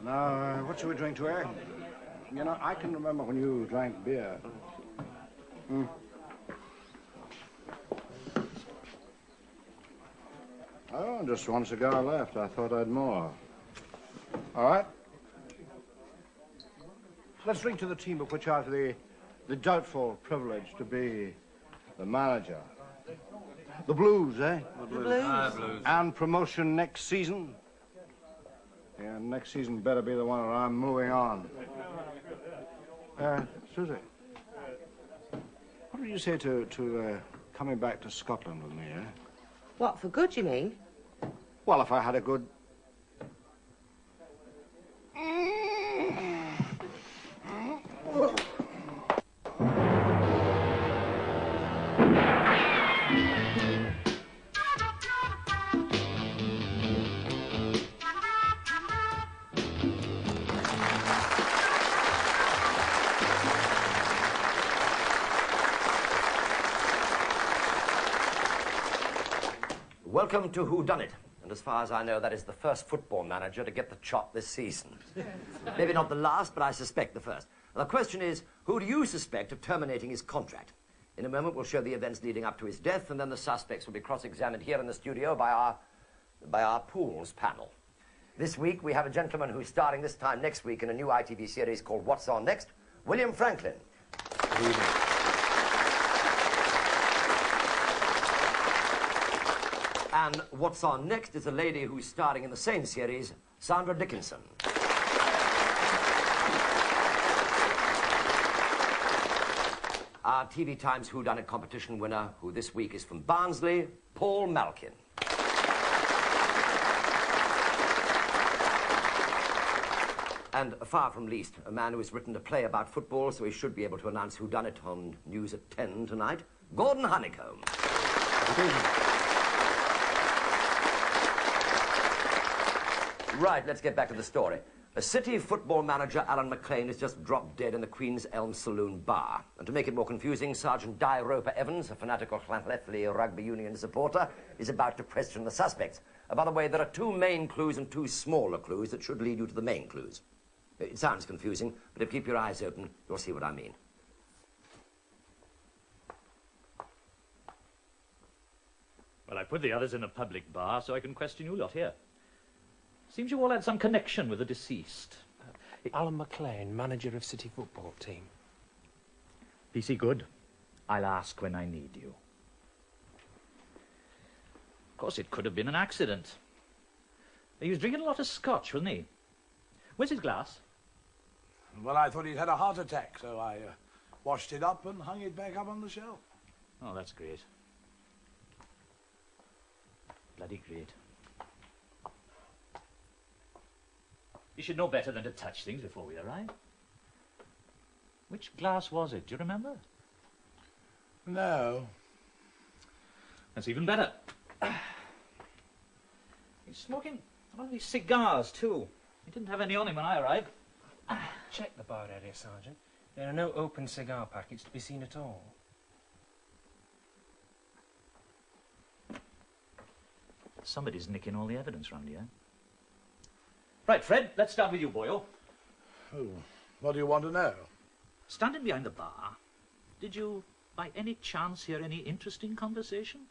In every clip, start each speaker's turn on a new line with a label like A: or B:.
A: Now, what shall we drink to, eh? You know, I can remember when you drank beer. Oh, just one cigar left. I thought I'd more. All right. Let's drink to the team of which I have the doubtful privilege to be the manager. The Blues, eh?
B: The Blues.
C: Blues.
A: And promotion next season. Yeah, next season better be the one where I'm moving on. Susie, what did you say to coming back to Scotland with me, eh?
B: What, for good, you mean?
A: Well, if I had a good...
D: Welcome to Whodunnit. And as far as I know, that is the first football manager to get the chop this season. Maybe not the last, but I suspect the first. The question is, who do you suspect of terminating his contract? In a moment, we'll show the events leading up to his death, and then the suspects will be cross-examined here in the studio by our pools panel. This week, we have a gentleman who's starting this time next week in a new ITV series called What's On Next? William Franklin. Good evening. And what's on next is a lady who's starring in the same series, Sandra Dickinson. Our TV Times Whodunnit competition winner, who this week is from Barnsley, Paul Malkin. And far from least, a man who has written a play about football, so he should be able to announce Whodunnit on News at 10 tonight, Gordon Honeycomb. Good evening. Right, let's get back to the story. A City football manager, Alan McLean, has just dropped dead in the Queen's Elm Saloon bar. And to make it more confusing, Sergeant Di Roper Evans, a fanatical Llanelli rugby union supporter, is about to question the suspects. By the way, there are two main clues and two smaller clues that should lead you to the main clues. It sounds confusing, but if you keep your eyes open, you'll see what I mean.
E: Well, I put the others in a public bar so I can question you lot here. Seems you all had some connection with the deceased.
F: Alan McLean, manager of City football team.
E: PC good. I'll ask when I need you. Of course, it could have been an accident. He was drinking a lot of scotch, wasn't he? Where's his glass?
C: Well, I thought he'd had a heart attack, so I washed it up and hung it back up on the shelf.
E: Oh, that's great. Bloody great. You should know better than to touch things before we arrive. Which glass was it? Do you remember?
C: No.
E: That's even better. He's smoking a lot of these cigars, too. He didn't have any on him when I arrived.
F: Check the bar area, Sergeant. There are no open cigar packets to be seen at all.
E: Somebody's nicking all the evidence round here. Right, Fred, let's start with you, boyo.
C: Oh, what do you want to know?
E: Standing behind the bar, did you, by any chance, hear any interesting conversations?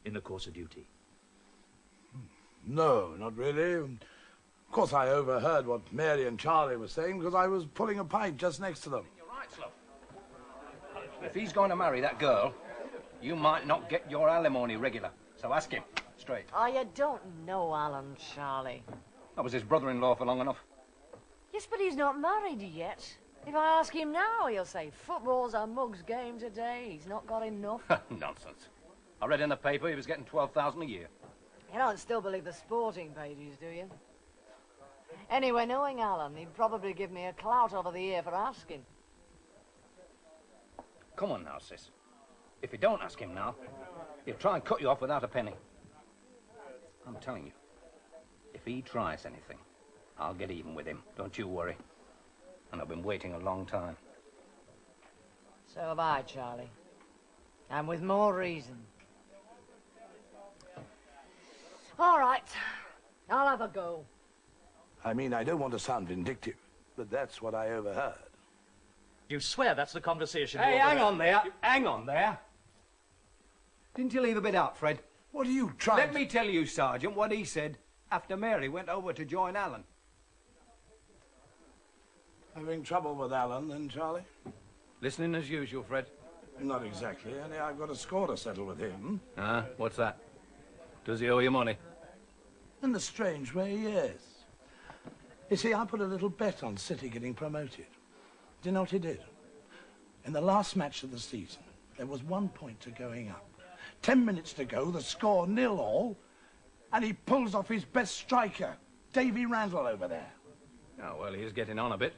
E: In the course of duty?
C: No, not really. Of course, I overheard what Mary and Charlie were saying because I was pulling a pint just next to them.
G: You're right, Slow. If he's going to marry that girl, you might not get your alimony regular. So ask him, straight.
H: Oh, you don't know Alan, Charlie.
G: I was his brother-in-law for long enough.
H: Yes, but he's not married yet. If I ask him now, he'll say, football's a mug's game today. He's not got enough.
G: Nonsense. I read in the paper he was getting 12,000 a year.
H: You don't still believe the sporting pages, do you? Anyway, knowing Alan, he'd probably give me a clout over the ear for asking.
G: Come on now, sis. If you don't ask him now, he'll try and cut you off without a penny. I'm telling you, if he tries anything, I'll get even with him. Don't you worry. And I've been waiting a long time.
H: So have I, Charlie. And with more reason. All right, I'll have a go.
C: I mean, I don't want to sound vindictive, but that's what I overheard.
E: You swear that's the conversation
G: Hey,
E: you
G: hang
E: overheard?
G: on there. Hang on there. Didn't you leave a bit out, Fred?
C: What are you trying
G: Let me tell you, Sergeant, what he said after Mary went over to join Alan.
C: Having trouble with Alan, then, Charlie?
G: Listening as usual, Fred.
C: Not exactly, only I've got a score to settle with him.
G: Ah, what's that? Does he owe you money?
C: In a strange way, yes. You see, I put a little bet on City getting promoted. Do you know what he did? In the last match of the season, there was 1 point to going up. 10 minutes to go, the score 0-all, and he pulls off his best striker, Davy Randall, over there.
G: Oh, well, he is getting on a bit.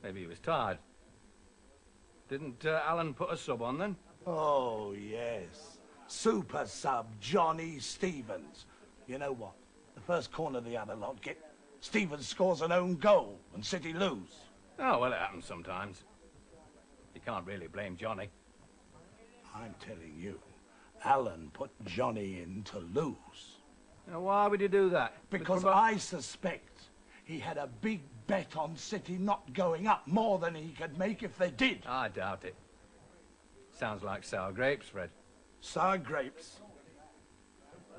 G: Maybe he was tired. Didn't Alan put a sub on, then?
C: Oh, yes. Super sub Johnny Stevens. You know what? The first corner the other lot get, Stevens scores an own goal and City lose.
G: Oh, well, it happens sometimes. You can't really blame Johnny.
C: I'm telling you, Alan put Johnny in to lose.
G: Now, why would you do that?
C: Because I suspect he had a big bet on City not going up, more than he could make if they did.
G: I doubt it. Sounds like sour grapes, Fred.
C: Sour grapes.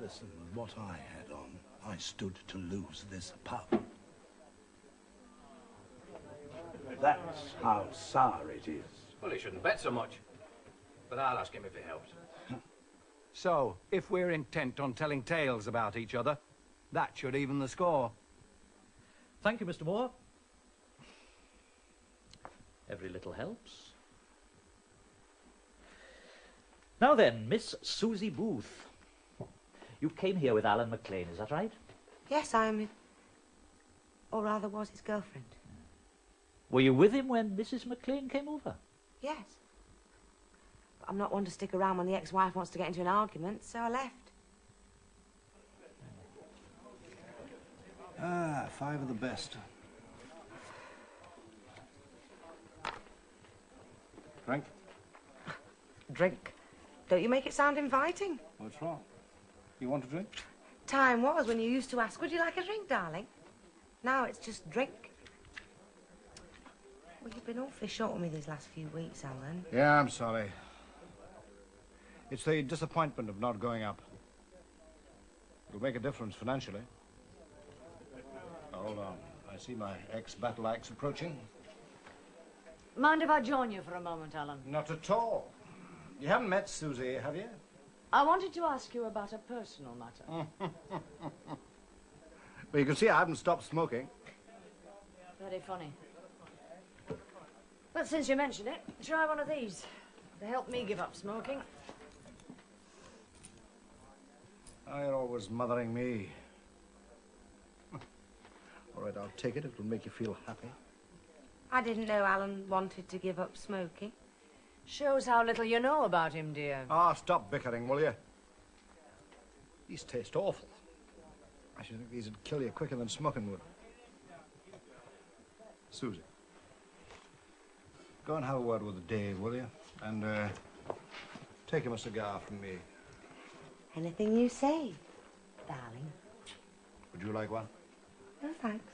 C: Listen, what I had on, I stood to lose this pub. That's how sour it is.
G: Well, he shouldn't bet so much. But I'll ask him if it helps. So, if we're intent on telling tales about each other, that should even the score.
E: Thank you, Mr. Moore. Every little helps. Now then, Miss Susie Booth. You came here with Alan McLean, is that right?
B: Yes, I'm... or rather was his girlfriend.
E: Were you with him when Mrs. McLean came over?
B: Yes. But I'm not one to stick around when the ex-wife wants to get into an argument, so I left.
A: Ah, 5 of the best. Drink?
B: Drink. Don't you make it sound inviting?
A: What's wrong? You want a drink?
B: Time was when you used to ask, would you like a drink, darling? Now it's just drink. Well, you've been awfully short on me these last few weeks, Alan.
A: Yeah, I'm sorry. It's the disappointment of not going up. It'll make a difference financially. Hold on. I see my ex-battle axe approaching.
H: Mind if I join you for a moment, Alan?
A: Not at all. You haven't met Susie, have you?
H: I wanted to ask you about a personal matter.
A: Well, you can see I haven't stopped smoking.
H: Very funny. But since you mention it, try one of these. They help me give up smoking.
A: Oh, you're always mothering me. All right, I'll take it if it'll make you feel happy.
B: I didn't know Alan wanted to give up smoking.
H: Shows how little you know about him, dear.
A: Ah, stop bickering, will you? These taste awful. I should think these would kill you quicker than smoking would. Susie, go and have a word with Dave, will you? And, take him a cigar from me.
B: Anything you say, darling.
A: Would you like one?
B: No, thanks.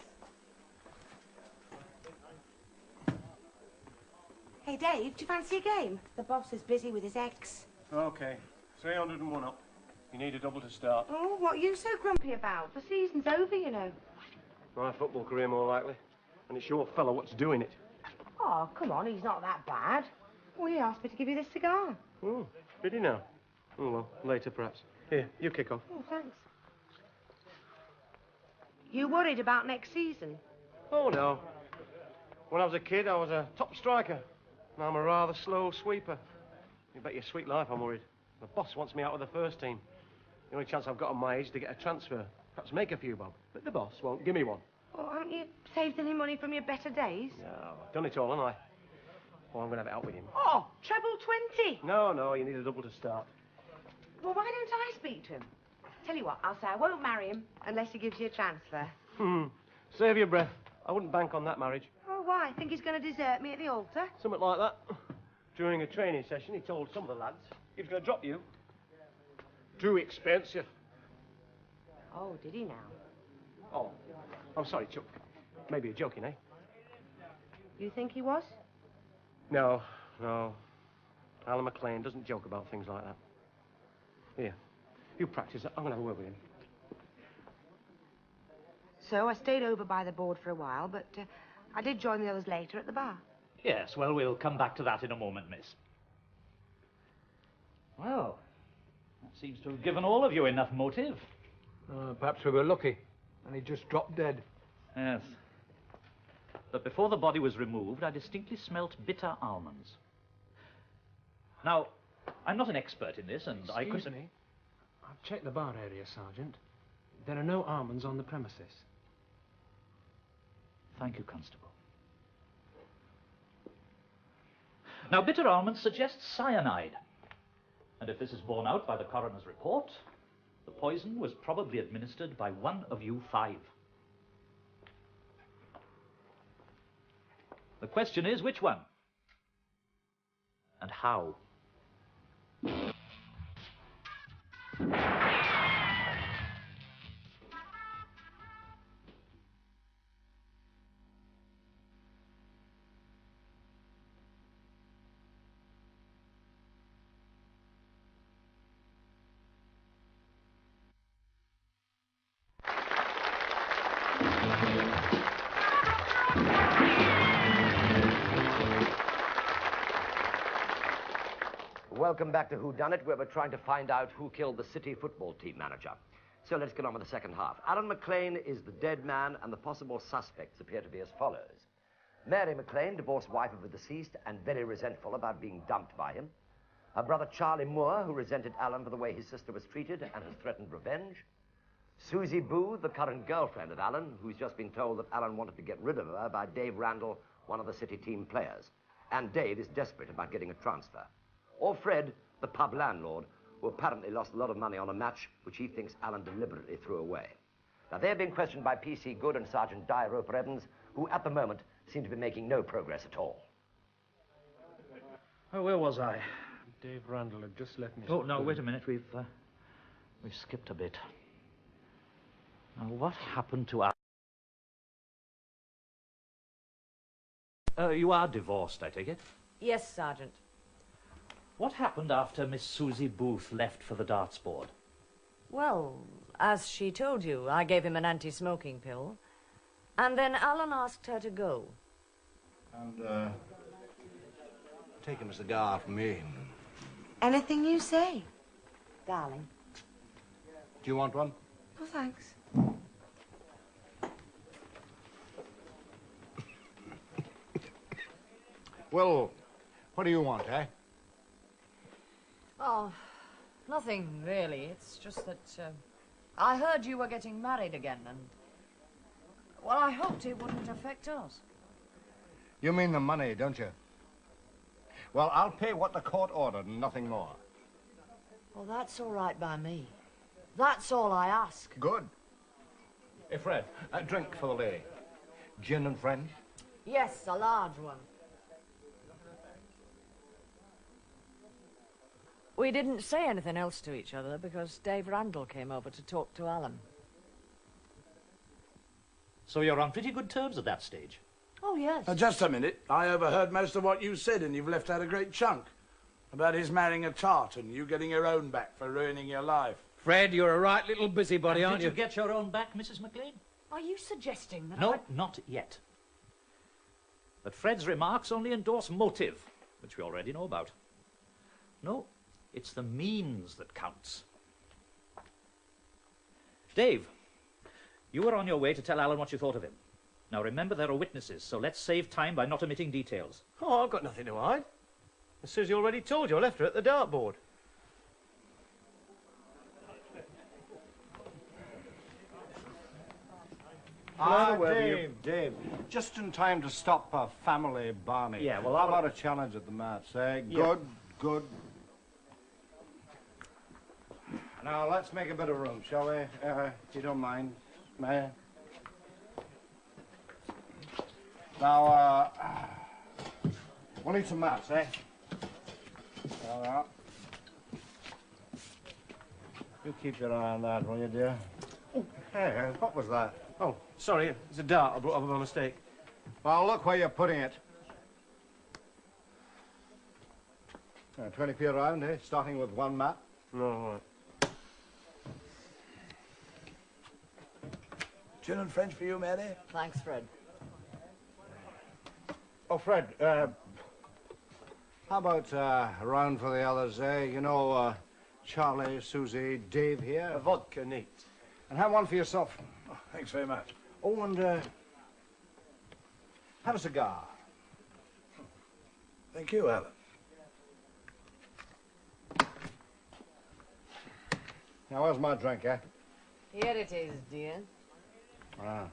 B: Hey, Dave, do you fancy a game? The boss is busy with his ex.
I: Okay, 301 up. You need a double to start.
B: Oh, what are you so grumpy about? The season's over, you know.
I: My football career, more likely. And it's your fella what's doing it.
B: Oh, come on, he's not that bad. Well, he asked me to give you this cigar.
I: Oh, did he now? Oh, well, later perhaps. Here, you kick off.
B: Oh, thanks. You worried about next season?
I: Oh, no. When I was a kid, I was a top striker. Now I'm a rather slow sweeper. You bet your sweet life I'm worried. The boss wants me out of the first team. The only chance I've got on my age to get a transfer. Perhaps make a few, Bob. But the boss won't give me one.
B: Oh, haven't you saved any money from your better days?
I: No, I've done it all, haven't I? Well, I'm going to have it out with him.
B: Oh, treble 20.
I: No, you need a double to start.
B: Well, why don't I speak to him? Tell you what, I'll say I won't marry him unless he gives you a transfer.
I: Save your breath. I wouldn't bank on that marriage.
B: Oh, why? Think he's going to desert me at the altar?
I: Something like that. During a training session, he told some of the lads he was going to drop you. Too expensive.
B: Oh, did he now?
I: Oh, I'm sorry, Chuck. Maybe you're joking, eh?
B: You think he was?
I: No. Alan McLean doesn't joke about things like that. Here, you practice it. I'm going to have a word with him.
B: So I stayed over by the board for a while, but I did join the others later at the bar.
E: Yes, well, we'll come back to that in a moment, miss. Well, that seems to have given all of you enough motive.
J: Perhaps we were lucky, and he just dropped dead.
E: Yes. But before the body was removed, I distinctly smelt bitter almonds. Now, I'm not an expert in this, and I couldn't...
F: Excuse me. I've checked the bar area, Sergeant. There are no almonds on the premises.
E: Thank you, Constable. Now, bitter almonds suggest cyanide. And if this is borne out by the coroner's report, the poison was probably administered by one of you 5. The question is, which one? And how?
D: Welcome back to Whodunnit, where we're trying to find out who killed the city football team manager. So let's get on with the second half. Alan McLean is the dead man, and the possible suspects appear to be as follows. Mary McLean, divorced wife of the deceased and very resentful about being dumped by him. Her brother Charlie Moore, who resented Alan for the way his sister was treated and has threatened revenge. Susie Booth, the current girlfriend of Alan, who's just been told that Alan wanted to get rid of her by Dave Randall, one of the city team players. And Dave is desperate about getting a transfer. Or Fred, the pub landlord, who apparently lost a lot of money on a match which he thinks Alan deliberately threw away. Now, they're being questioned by P.C. Good and Sergeant Di Roper Evans, who at the moment seem to be making no progress at all.
E: Oh, where was I?
F: Dave Randall had just left me.
E: Oh, no, wait a minute. We've skipped a bit. Now, what happened to Alan? You are divorced, I take it?
H: Yes, Sergeant.
E: What happened after Miss Susie Booth left for the darts board?
H: Well, as she told you, I gave him an anti-smoking pill. And then Alan asked her to go.
A: And, take him a cigar from me.
B: Anything you say, darling.
A: Do you want one?
B: Oh, thanks.
A: Well, what do you want, eh?
H: Oh, nothing really. It's just that I heard you were getting married again, and well, I hoped it wouldn't affect us.
A: You mean the money, don't you? Well, I'll pay what the court ordered and nothing more.
H: Well, that's all right by me. That's all I ask.
A: Good. Hey, Fred, a drink for the lady. Gin and French?
H: Yes, a large one. We didn't say anything else to each other because Dave Randall came over to talk to Alan.
E: So you're on pretty good terms at that stage?
H: Oh, yes.
C: Just a minute. I overheard most of what you said, and you've left out a great chunk. About his marrying a tart and you getting your own back for ruining your life.
J: Fred, you're a right little busybody, aren't you?
E: Did you get your own back, Mrs. McLean?
H: Are you suggesting that
E: No, not yet. But Fred's remarks only endorse motive, which we already know about. No, it's the means that counts. Dave, you were on your way to tell Alan what you thought of him. Now remember, there are witnesses, so let's save time by not omitting details.
I: Oh, I've got nothing to hide. Susie already told you I left her at the dartboard.
A: Dave, just in time to stop a family barney.
E: Yeah, well,
A: how about a challenge at the match, eh?
E: Yeah.
A: Good. Now, let's make a bit of room, shall we? If you don't mind, Mayor. Now, we'll need some mats, eh? All right. You keep your eye on that, will you, dear? Oh, hey, what was that?
I: Oh, sorry, it's a dart I brought up by mistake.
A: Well, look where you're putting it. 20p a round, eh? Starting with one map.
I: No, all right.
C: Gin and French for you, Mary?
H: Thanks, Fred.
A: Oh, Fred, how about a round for the others, eh? You know, Charlie, Susie, Dave here.
I: A vodka neat.
A: And have one for yourself.
C: Oh, thanks very much.
A: Oh, and have a cigar.
C: Thank you, Alan.
A: Now, where's my drink, eh?
H: Here it is, dear.
A: Ah.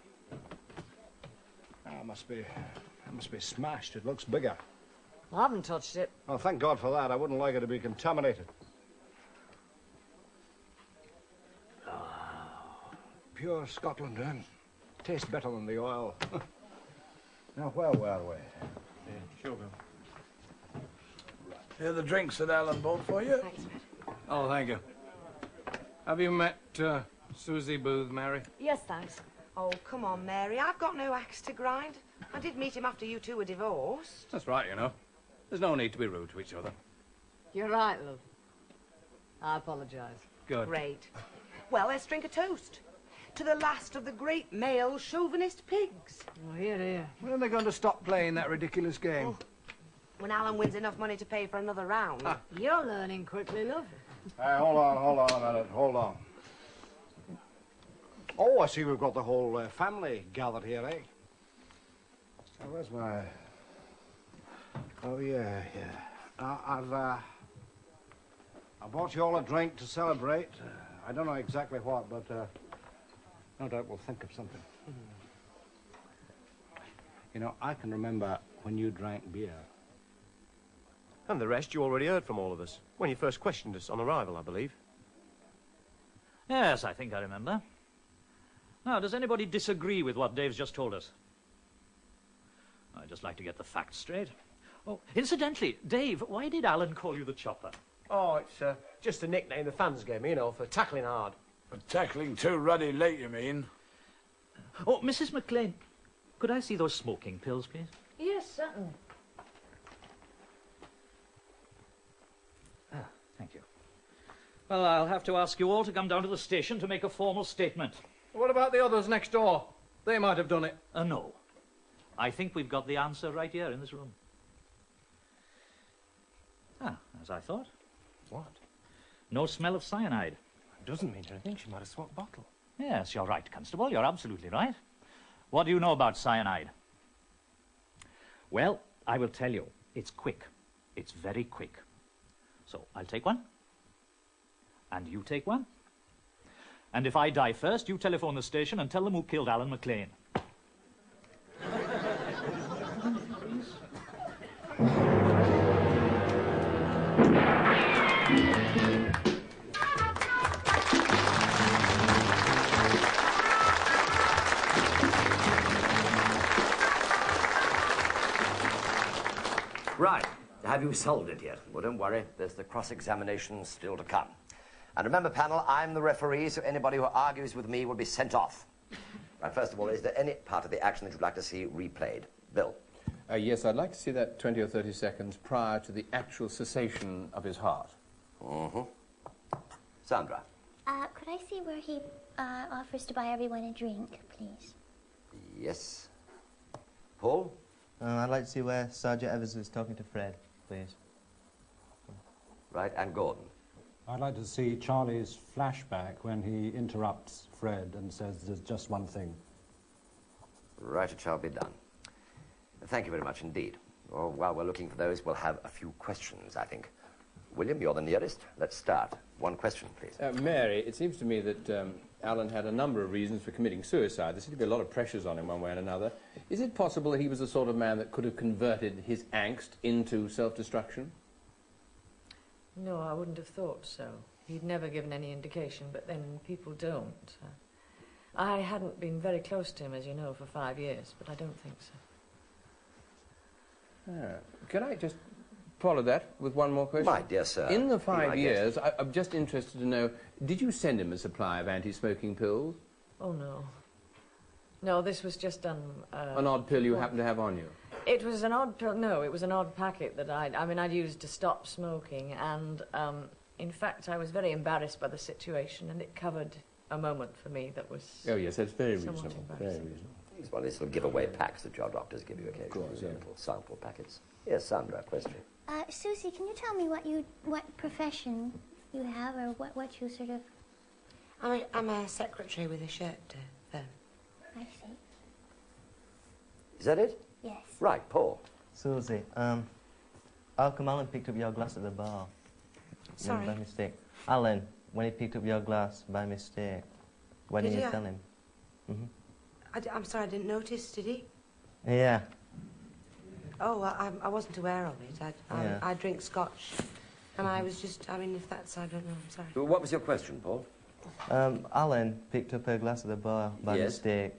A: It must be smashed. It looks bigger.
H: I haven't touched it.
A: Oh, thank God for that. I wouldn't like it to be contaminated. Pure Scotland, eh? Tastes better than the oil. Now, where were we?
I: Yeah, sure, Bill.
C: Here are the drinks that Alan bought for you.
B: Thanks, Fred.
G: Oh, thank you. Have you met Susie Booth, Mary?
B: Yes, thanks. Oh, come on, Mary. I've got no axe to grind. I did meet him after you two were divorced.
G: That's right, you know. There's no need to be rude to each other.
H: You're right, love. I apologise.
G: Good.
B: Great. Well, let's drink a toast. To the last of the great male chauvinist pigs.
H: Oh, here, here.
J: When are they going to stop playing that ridiculous game?
B: Oh, when Alan wins enough money to pay for another round.
H: You're learning quickly, love.
A: Hold on a minute. Hold on. Oh, I see we've got the whole family gathered here, eh? Oh, where's my... Oh, yeah. I bought you all a drink to celebrate. I don't know exactly what, but no doubt we'll think of something. You know, I can remember when you drank beer.
I: And the rest you already heard from all of us. When you first questioned us on arrival, I believe.
E: Yes, I think I remember. Now, does anybody disagree with what Dave's just told us? I'd just like to get the facts straight. Oh, incidentally, Dave, why did Alan call you the Chopper?
I: Oh, it's just a nickname the fans gave me, you know, for tackling hard.
C: For tackling too ruddy late, you mean?
E: Oh, Mrs. McLean, could I see those smoking pills, please?
H: Yes, certainly.
E: Ah, thank you. Well, I'll have to ask you all to come down to the station to make a formal statement.
G: What about the others next door? They might have done it.
E: No. I think we've got the answer right here in this room. Ah, as I thought.
I: What?
E: No smell of cyanide.
I: Doesn't mean anything. She might have swapped bottle.
E: Yes, you're right, Constable. You're absolutely right. What do you know about cyanide? Well, I will tell you. It's quick. It's very quick. So I'll take one. And you take one. And if I die first, you telephone the station and tell them who killed Alan McLean.
D: Right. Have you solved it yet? Well, don't worry. There's the cross-examination still to come. And remember, panel, I'm the referee, so anybody who argues with me will be sent off. Right, first of all, is there any part of the action that you'd like to see replayed? Bill?
G: Yes, I'd like to see that 20 or 30 seconds prior to the actual cessation of his heart.
D: Mm-hmm. Sandra?
K: Could I see where he offers to buy everyone a drink, please?
D: Yes. Paul?
L: I'd like to see where Sergeant Evans is talking to Fred, please.
D: Right, and Gordon?
M: I'd like to see Charlie's flashback when he interrupts Fred and says there's just one thing.
D: Right, it shall be done. Thank you very much indeed. Well, while we're looking for those, we'll have a few questions, I think. William, you're the nearest. Let's start. One question, please.
G: Mary, it seems to me that Alan had a number of reasons for committing suicide. There seemed to be a lot of pressures on him one way and another. Is it possible that he was the sort of man that could have converted his angst into self-destruction?
H: No, I wouldn't have thought so. He'd never given any indication, but then people don't. I hadn't been very close to him, as you know, for 5 years, but I don't think so.
G: Can I just follow that with one more question?
D: My dear sir.
G: In the 5 years, I'm just interested to know, did you send him a supply of anti-smoking pills?
H: Oh, no. No, this was just done...
N: An odd pill you happen to have on you?
H: It was an odd pill. No, it was an odd packet that I'd used to stop smoking, and in fact I was very embarrassed by the situation, and it covered a moment for me that was...
N: Oh yes, that's very
H: somewhat
N: reasonable. Very reasonable.
D: It's one of these little giveaway packs that your doctors give you occasionally.
N: Of course, yeah.
D: Little sample packets. Yes, Sandra, question.
K: Susie, can you tell me what profession you have, or what you sort of...
B: I'm a secretary with a shirt firm.
K: I see.
D: Is that it?
K: Yes.
D: Right, Paul.
L: Susie, how come Alan picked up your glass at the bar?
B: Sorry?
L: By mistake. Alan, when he picked up your glass by mistake, why didn't you tell him?
B: I'm sorry, I didn't notice, did he?
L: Yeah.
B: Oh, well, I wasn't aware of it. I drink scotch, and I was just, I mean, if that's, I don't know, I'm sorry.
D: What was your question, Paul?
L: Alan picked up her glass at the bar by mistake.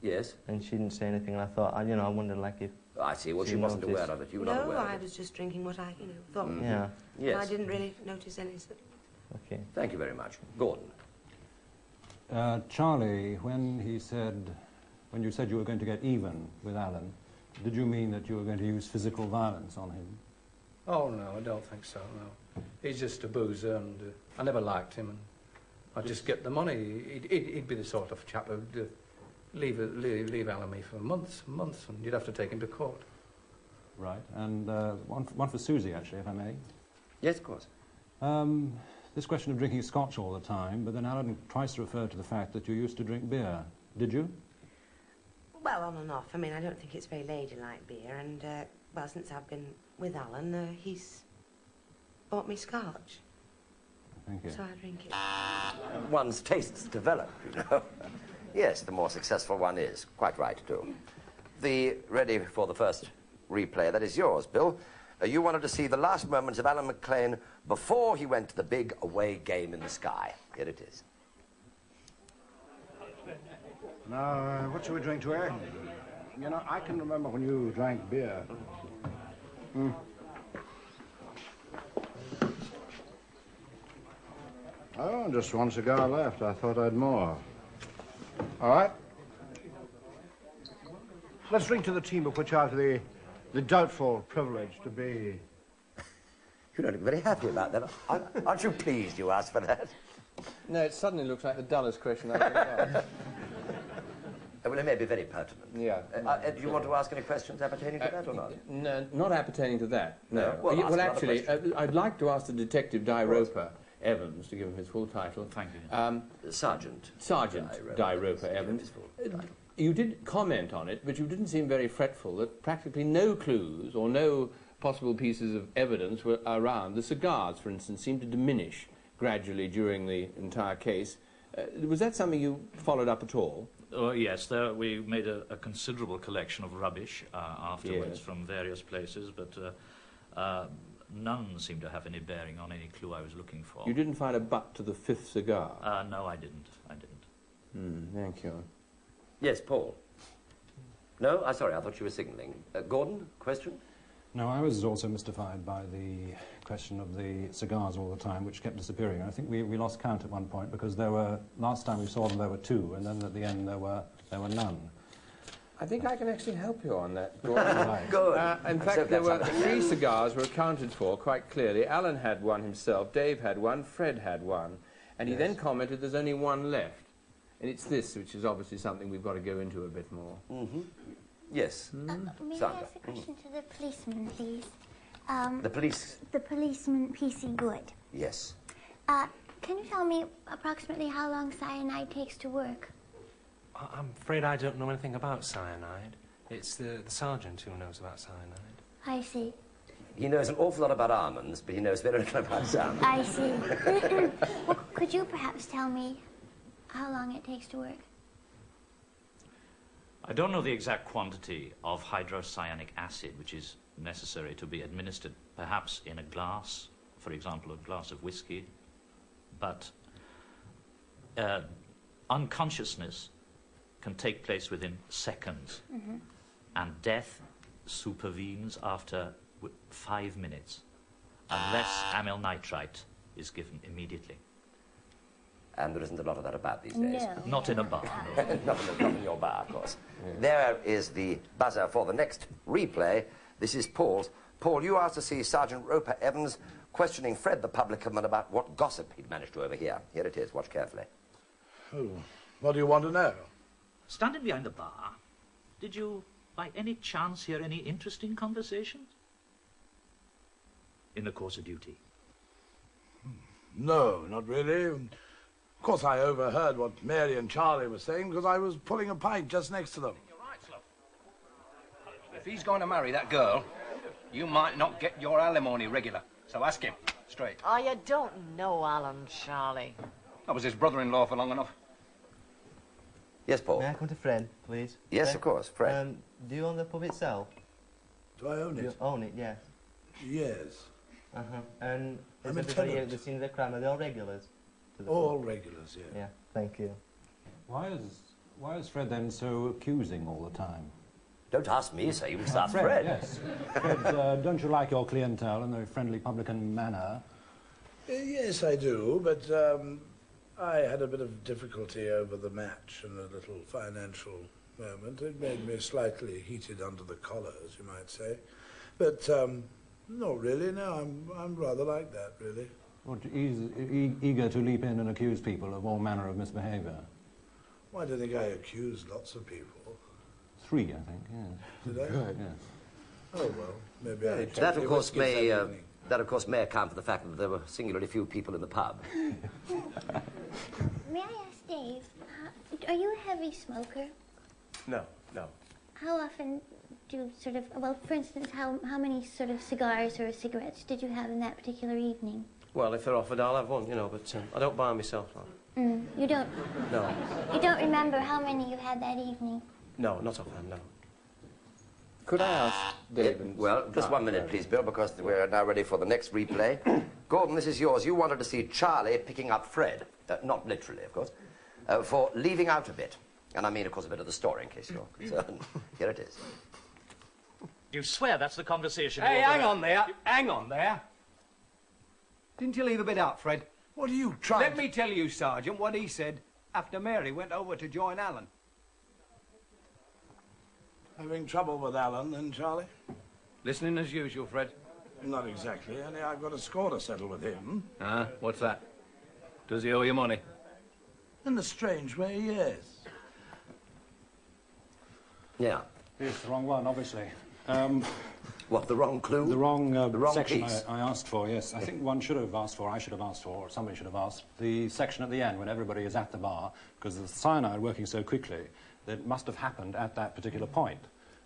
D: Yes.
L: And she didn't say anything, and I thought, I wondered, like, if...
D: I see. Well, she wasn't aware of it. You were not aware of it.
B: No, I was just drinking what I, thought.
L: Yeah.
D: Yes.
B: I didn't really notice any...
L: Okay.
D: Thank you very much. Gordon.
M: Charlie, when you said you were going to get even with Alan, did you mean that you were going to use physical violence on him?
J: Oh, no, I don't think so, no. He's just a boozer, and I never liked him, and I'd just get the money. He'd be the sort of chap who'd leave Alan and me for months and months, and you'd have to take him to court.
M: Right, and one for Susie, actually, if I may.
D: Yes, of course.
M: This question of drinking scotch all the time, but then Alan twice referred to the fact that you used to drink beer. Did you?
B: Well, on and off. I mean, I don't think it's very ladylike beer, and, well, since I've been with Alan, he's bought me scotch.
M: Thank you.
B: So I drink it.
D: One's tastes develop, Yes, the more successful one is. Quite right, too. Ready for the first replay. That is yours, Bill. You wanted to see the last moments of Alan McLean before he went to the big away game in the sky. Here it is.
A: Now, what shall we drink to, eh? I can remember when you drank beer. Oh, just one cigar left. I thought I'd more. All right. Let's drink to the team of which I've the doubtful privilege to be.
D: You don't look very happy about that. Aren't you pleased you asked for that?
N: No, it suddenly looks like the dullest question I've ever asked.
D: Well, it may be very pertinent.
N: Yeah.
D: Do you want to ask any questions appertaining to that or not?
N: No, not appertaining to that, no.
D: Well,
N: actually, I'd like to ask the detective Di Roper Evans, to give him his full title.
E: Thank you.
D: Sergeant
N: Di Roper Evans. You did comment on it, but you didn't seem very fretful that practically no clues or no possible pieces of evidence were around. The cigars, for instance, seemed to diminish gradually during the entire case. Was that something you followed up at all?
E: Yes, we made a considerable collection of rubbish afterwards from various places, but none seemed to have any bearing on any clue I was looking for.
N: You didn't find a butt to the fifth cigar?
E: No, I didn't.
N: Thank you.
D: Yes, Paul. No? Sorry, I thought you were signalling. Gordon, question?
M: No, I was also mystified by the question of the cigars all the time, which kept disappearing. I think we lost count at one point, because last time we saw them there were two, and then at the end there were none.
N: I think I can actually help you on that, Gordon.
M: Right.
D: Good.
N: In fact, there were 3 cigars were accounted for quite clearly. Alan had one himself, Dave had one, Fred had one, and he then commented there's only one left. And it's this, which is obviously something we've got to go into a bit more.
D: Yes.
K: May I ask a question to the policeman, please?
D: The police?
K: The policeman, P.C. Good.
D: Yes.
K: Can you tell me approximately how long cyanide takes to work?
F: I'm afraid I don't know anything about cyanide. It's the sergeant who knows about cyanide.
K: I see.
D: He knows an awful lot about almonds, but he knows very little about sound.
K: I see. Well, could you perhaps tell me how long it takes to work?
E: I don't know the exact quantity of hydrocyanic acid which is necessary to be administered, perhaps in a glass, for example, a glass of whiskey, but unconsciousness can take place within seconds, and death supervenes after 5 minutes, unless amyl nitrite is given immediately.
D: And there isn't a lot of that about these days.
K: No.
E: Not in a bar. No.
D: not in your bar, of course. There is the buzzer for the next replay. This is Paul's. Paul, you asked to see Sergeant Roper Evans questioning Fred the publican about what gossip he'd managed to overhear. Here it is. Watch carefully.
C: Oh, what do you want to know?
E: Standing behind the bar, did you, by any chance, hear any interesting conversations? In the course of duty?
C: No, not really. Of course, I overheard what Mary and Charlie were saying because I was pulling a pint just next to them.
G: You're right, Slough. If he's going to marry that girl, you might not get your alimony regular. So ask him, straight.
H: Oh, you don't know Alan, Charlie.
G: I was his brother-in-law for long enough.
D: Yes, Paul?
L: May I come to Fred, please?
D: Yes,
L: Fred?
D: of course, Fred.
L: Do you own the pub itself?
C: Do I own
L: Do
C: it?
L: you own it, yes.
C: Yes.
L: Uh-huh. And
C: I'm
L: is
C: a
L: everybody
C: tenant.
L: at the scene of the crime, are they all regulars? to the
C: All
L: pub?
C: regulars, yeah.
L: Yeah, thank you.
M: Why is Fred then so accusing all the time?
D: Don't ask me, sir. You must ask
M: Fred,
D: Fred.
M: yes. Fred, don't you like your clientele and their friendly publican manner?
C: Yes, I do, but I had a bit of difficulty over the match and a little financial moment. It made me slightly heated under the collar, as you might say. But not really, no, I'm rather like that, really.
M: What, eager to leap in and accuse people of all manner of misbehaviour?
C: Why do you think I accused lots of people?
M: 3, I think, yes.
C: Did I?
M: Good. Yes.
C: Oh, well, maybe I...
D: That, of course, may account for the fact that there were singularly few people in the pub.
K: May I ask Dave, are you a heavy smoker?
I: No.
K: How often do you sort of, well, for instance, how many sort of cigars or cigarettes did you have in that particular evening?
I: Well, if they're offered, I'll have one, you know, but I don't buy 'em myself.
K: You don't?
I: No.
K: You don't remember how many you had that evening?
I: No, not offhand, no.
N: Could I ask David?
D: Well, just 1 minute, please, Bill, because we're now ready for the next replay. Gordon, this is yours. You wanted to see Charlie picking up Fred, not literally, of course, for leaving out a bit. And I mean, of course, a bit of the story, in case you're concerned. Here it is.
E: You swear that's the conversation?
G: Hey,
E: you
G: hang
E: overheard?
G: on there. Hang on there. Didn't you leave a bit out, Fred?
C: What are you trying
G: Let me tell you, Sergeant, what he said after Mary went over to join Alan.
C: Having trouble with Alan, then, Charlie?
G: Listening as usual, Fred.
C: Not exactly, only I've got a score to settle with him.
G: Ah, what's that? Does he owe you money?
C: In a strange way, yes.
D: Yeah.
M: Yes, the wrong one, obviously.
D: What, the wrong clue?
M: The wrong section
D: piece.
M: I asked for, yes. I think one should have asked for, I should have asked for, or somebody should have asked, the section at the end when everybody is at the bar, because the cyanide working so quickly, that it must have happened at that particular point.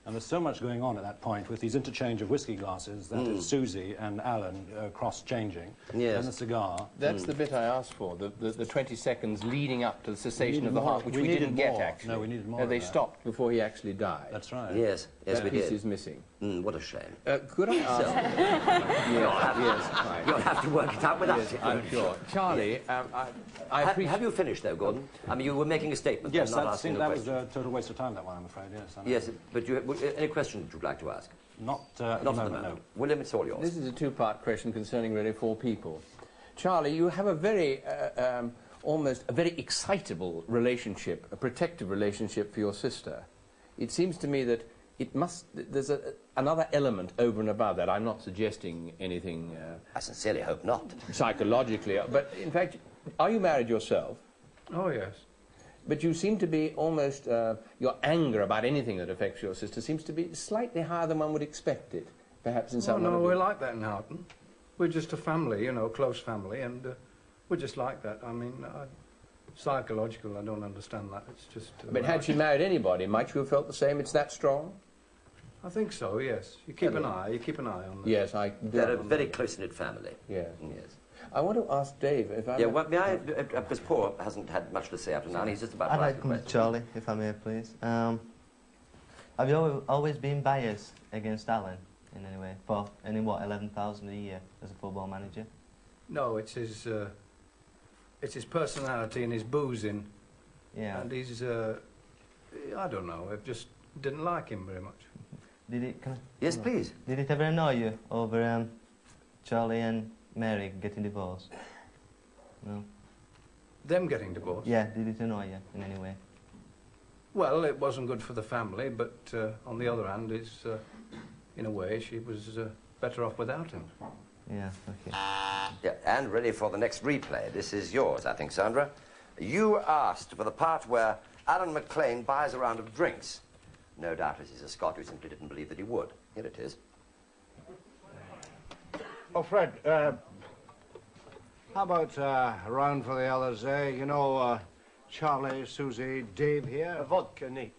M: And there's so much going on at that point with these interchange of whiskey glasses, that is Susie and Alan cross-changing, and the cigar.
N: That's the bit I asked for, the 20 seconds leading up to the cessation of the heart, which we didn't get, actually.
M: No, we needed more.
N: They stopped before he actually died.
M: That's right.
D: Yes,
N: that
D: we
N: piece
D: did.
N: is missing.
D: What a shame.
N: Could I ask...
D: You'll have to work it out with us.
N: Yes, I'm sure. Charlie, I appreciate...
D: Have you finished, though, Gordon? I mean, you were making a statement.
M: Yes,
D: not
M: that
D: asking a
M: was
D: question.
M: a total waste of time, that one, I'm afraid, yes. I know.
D: Yes, but any questions you'd like to ask?
M: Not
D: at the moment, no. William, it's all yours.
N: This is a two-part question concerning really 4 people. Charlie, you have a very, almost a very excitable relationship, a protective relationship for your sister. It seems to me that there's another element over and above that. I'm not suggesting anything...
D: I sincerely hope not.
N: Psychologically, but in fact, are you married yourself?
J: Oh, yes.
N: But you seem to be almost, your anger about anything that affects your sister seems to be slightly higher than one would expect it, perhaps in some...
J: Oh, no, we're like that in Houghton. We're just a family, you know, close family, and we're just like that. I mean, psychological, I don't understand that. It's just...
N: But had she married anybody, might you have felt the same? It's that strong?
J: I think so, yes. You keep an eye on them.
N: Yes,
D: They're a very close-knit family.
N: Yeah.
D: Yes.
N: I want to ask Dave if I...
D: Yeah, well, may I... Because Paul hasn't had much to say up to now, and he's just about
L: I'd
D: to
L: like
D: ask
L: to
D: a
L: come to
D: question.
L: Charlie, if I may, please. Have you always been biased against Alan in any way? For any, what, 11,000 a year as a football manager?
J: No, it's his personality and his boozing.
L: Yeah.
J: And he's, I don't know, I just didn't like him very much.
L: Did it...
D: Yes, please.
L: Did it ever annoy you over Charlie and Mary getting divorced? No?
J: them getting divorced?
L: Yeah, did it annoy you in any way?
J: Well, it wasn't good for the family, but on the other hand, it's, in a way, she was better off without him.
L: Yeah, okay.
D: Yeah, and ready for the next replay. This is yours, I think, Sandra. You asked for the part where Alan McLean buys a round of drinks. No doubt, as he's a Scot, you simply didn't believe that he would. Here it is.
A: Oh, Fred, how about a round for the others, eh? You know, Charlie, Susie, Dave here.
I: A vodka neat.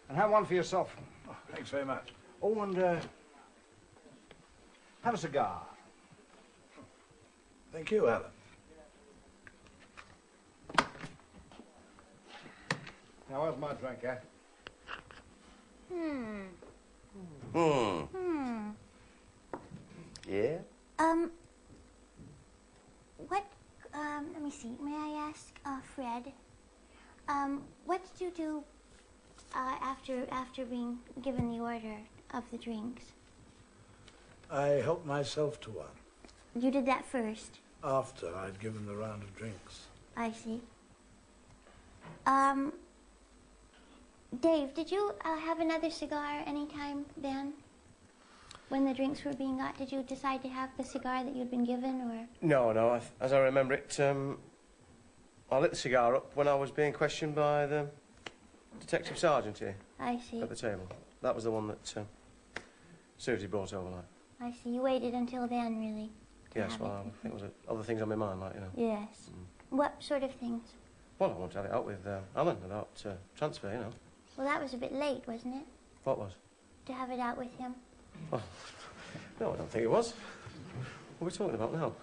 A: And have one for yourself.
C: Oh, thanks very much.
A: Oh, and have a cigar.
C: Thank you, Alan.
A: Now, where's my drink, eh?
D: Yeah?
K: What, let me see, may I ask, Fred, what did you do, after being given the order of the drinks?
C: I helped myself to one.
K: You did that first?
C: After I'd given the round of drinks.
K: I see. Dave, did you have another cigar anytime then? When the drinks were being got, did you decide to have the cigar that you'd been given, or...?
I: No, as I remember it, I lit the cigar up when I was being questioned by the detective sergeant here.
K: I see.
I: At the table. That was the one that Susie brought over, like.
K: I see. You waited until then, really?
I: Yes, well, I think there was other things on my mind, like, you know.
K: Yes. What sort of things?
I: Well, I wanted to have it out with Alan about transfer, you know.
K: Well, that was a bit late, wasn't it?
I: What was?
K: To have it out with him.
I: Oh, no, I don't think it was. What are we talking about now?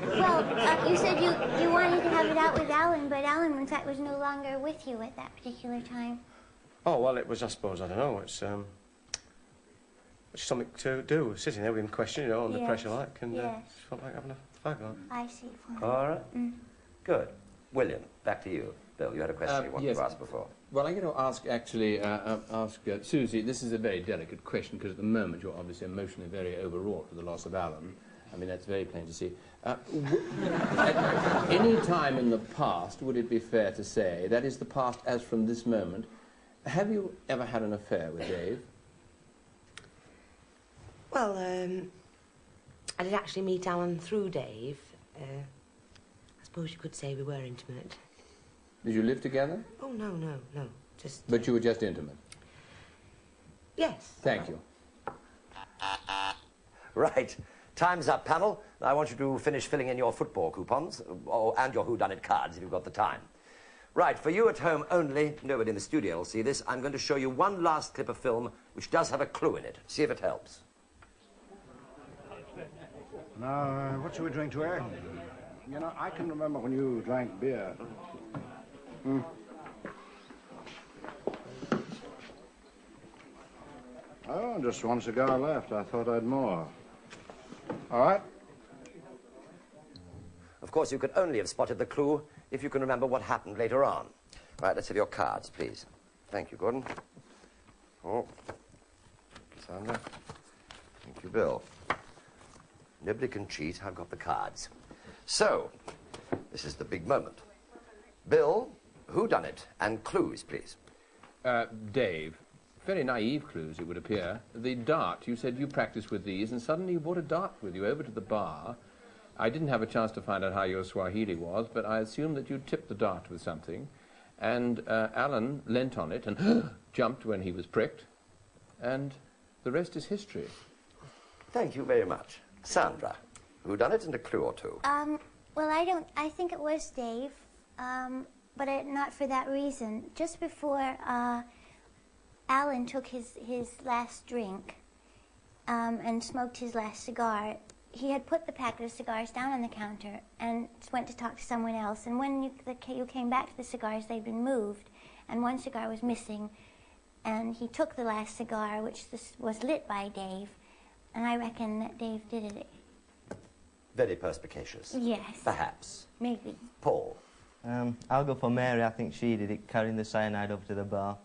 K: Well, you said you wanted to have it out with Alan, but Alan, in fact, was no longer with you at that particular time.
I: Oh, well, it was, I suppose, I don't know, it's something to do, sitting there with him questioning, you know, under pressure, like, and just felt like having a fag, like.
K: I see.
D: All right. Good. William, back to you. Bill, you had a question you wanted to ask before.
N: Well, I'm going to ask, actually, Susie, this is a very delicate question, because at the moment you're obviously emotionally very overwrought with the loss of Alan. I mean, that's very plain to see. At any time in the past, would it be fair to say, that is the past as from this moment, have you ever had an affair with Dave?
B: Well, I did actually meet Alan through Dave. I suppose you could say we were intimate.
N: Did you live together?
B: Oh, no, just...
N: But you were just intimate?
B: Yes.
N: Thank you.
D: Right. Time's up, panel. I want you to finish filling in your football coupons, and your Whodunnit cards, if you've got the time. Right, for you at home only, nobody in the studio will see this, I'm going to show you one last clip of film which does have a clue in it. See if it helps.
A: Now, what should we drink to, eh? You know, I can remember when you drank beer. Oh, just one cigar left. I thought I'd more. All right.
D: Of course, you could only have spotted the clue if you can remember what happened later on. Right, let's have your cards, please. Thank you, Gordon. Oh, Sandra. Thank you, Bill. Nobody can cheat. I've got the cards. So, this is the big moment. Bill, Whodunnit, and clues, please.
N: Dave, very naive clues, it would appear. The dart, you said you practiced with these, and suddenly you brought a dart with you over to the bar. I didn't have a chance to find out how your Swahili was, but I assumed that you tipped the dart with something. And Alan leant on it and jumped when he was pricked. And the rest is history.
D: Thank you very much. Sandra, Whodunnit and a clue or two.
K: Well, I think it was Dave, but not for that reason. Just before Alan took his last drink and smoked his last cigar, he had put the packet of cigars down on the counter and went to talk to someone else. And when you came back to the cigars, they'd been moved, and one cigar was missing. And he took the last cigar, which was lit by Dave, and I reckon that Dave did it.
D: Very perspicacious.
K: Yes.
D: Perhaps.
K: Maybe.
D: Paul.
L: I'll go for Mary. I think she did it, carrying the cyanide over to the bar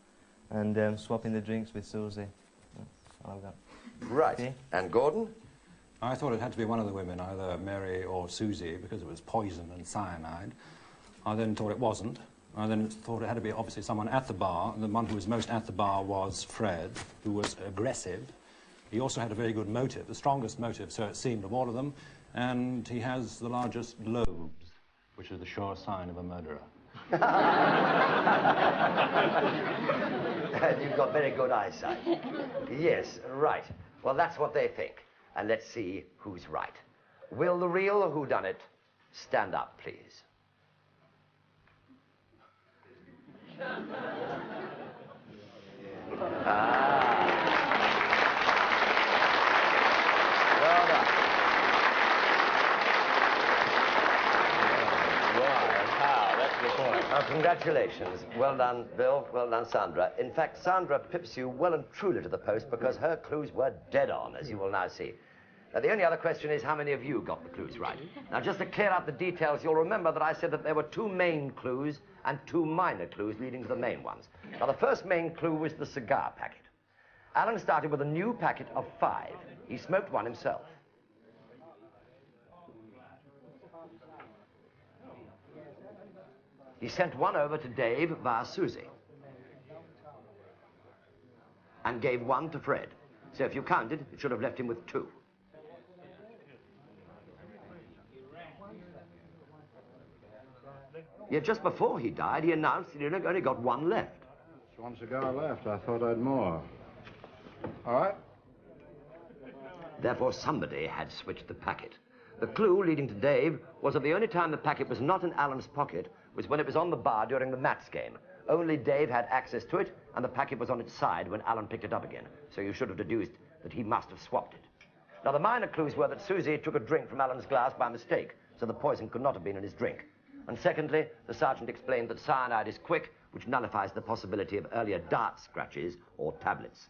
L: and swapping the drinks with Susie. That's all I've got.
D: Right.
L: Okay.
D: And Gordon?
M: I thought it had to be one of the women, either Mary or Susie, because it was poison and cyanide. I then thought it wasn't. I then thought it had to be obviously someone at the bar. The one who was most at the bar was Fred, who was aggressive. He also had a very good motive, the strongest motive, so it seemed, of all of them. And he has the largest lobes, which is the sure sign of a murderer.
D: You've got very good eyesight. Yes, right. Well, that's what they think. And let's see who's right. Will the real Whodunnit stand up, please? Well done. That's the point. Congratulations. Well done, Bill. Well done, Sandra. In fact, Sandra pips you well and truly to the post because her clues were dead on, as you will now see. Now, the only other question is how many of you got the clues right? Now, just to clear out the details, you'll remember that I said that there were 2 main clues and 2 minor clues leading to the main ones. Now, the first main clue was the cigar packet. Alan started with a new packet of 5. He smoked one himself. He sent one over to Dave via Susie and gave one to Fred. So if you counted, it should have left him with 2. Yet just before he died, he announced that he'd only got 1 left.
A: Just 1 cigar left. I thought I'd more. All right.
D: Therefore, somebody had switched the packet. The clue leading to Dave was that the only time the packet was not in Alan's pocket was when it was on the bar during the Mats game. Only Dave had access to it, and the packet was on its side when Alan picked it up again. So you should have deduced that he must have swapped it. Now, the minor clues were that Susie took a drink from Alan's glass by mistake, so the poison could not have been in his drink. And secondly, the sergeant explained that cyanide is quick, which nullifies the possibility of earlier dart scratches or tablets.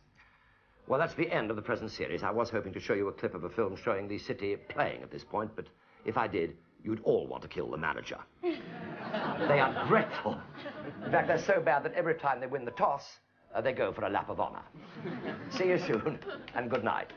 D: Well, that's the end of the present series. I was hoping to show you a clip of a film showing the city playing at this point, but if I did, you'd all want to kill the manager. They are dreadful. In fact, they're so bad that every time they win the toss, they go for a lap of honor. See you soon, and good night.